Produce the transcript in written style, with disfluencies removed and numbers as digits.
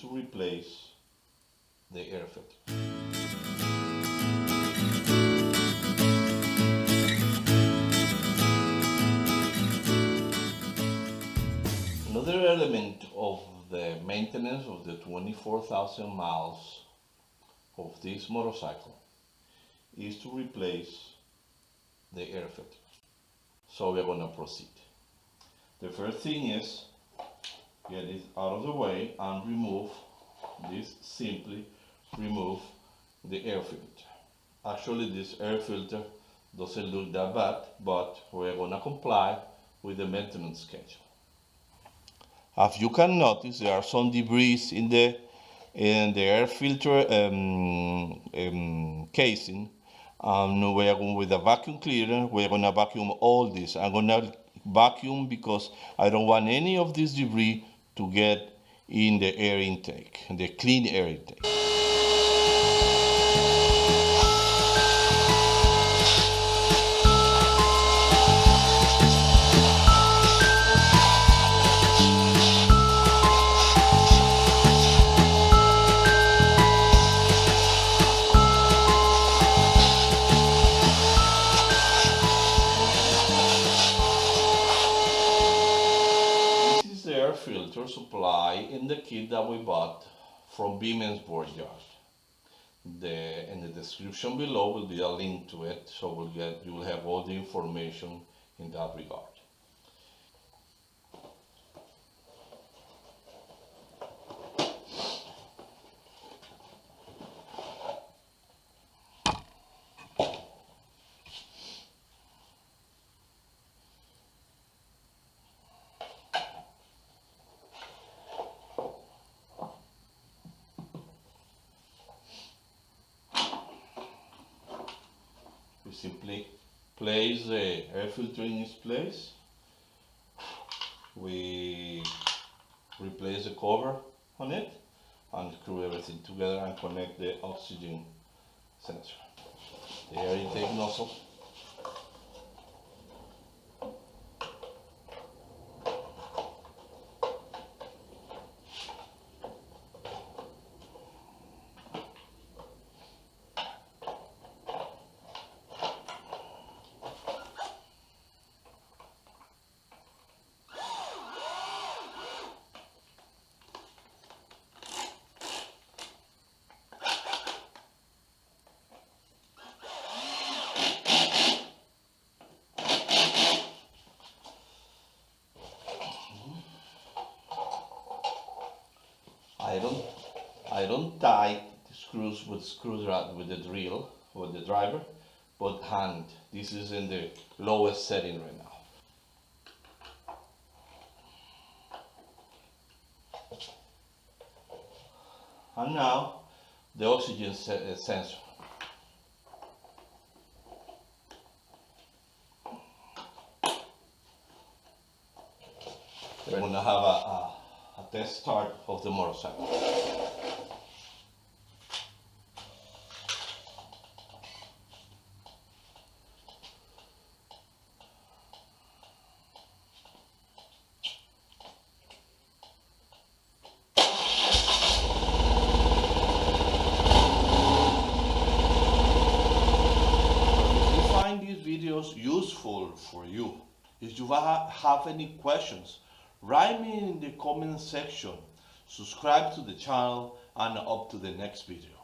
to replace the air filter. Another element of the maintenance of the 24,000 miles of this motorcycle is to replace the air filter. So we're going to proceed. The first thing is get it out of the way and remove this. Simply remove the air filter. Actually, this air filter doesn't look that bad, but we're going to comply with the maintenance schedule. As you can notice, there are some debris in the air filter casing. We are going with a vacuum cleaner. We're going to vacuum all this. I'm going to vacuum because I don't want any of this debris to get in the air intake, the clean air intake. Filter supply in the kit that we bought from Beeman's Boardyard. In the description below will be a link to it, so you will have all the information in that regard. Simply place the air filter in its place. We replace the cover on it and screw everything together and connect the oxygen sensor. The air intake nozzle. I don't tie the screws with the drill or the driver, but hand. This is in the lowest setting right now. And now the oxygen sensor. We're going to have a test start of the motorcycle. Videos useful for you. If you have any questions, write me in the comment section, subscribe to the channel, and up to the next video.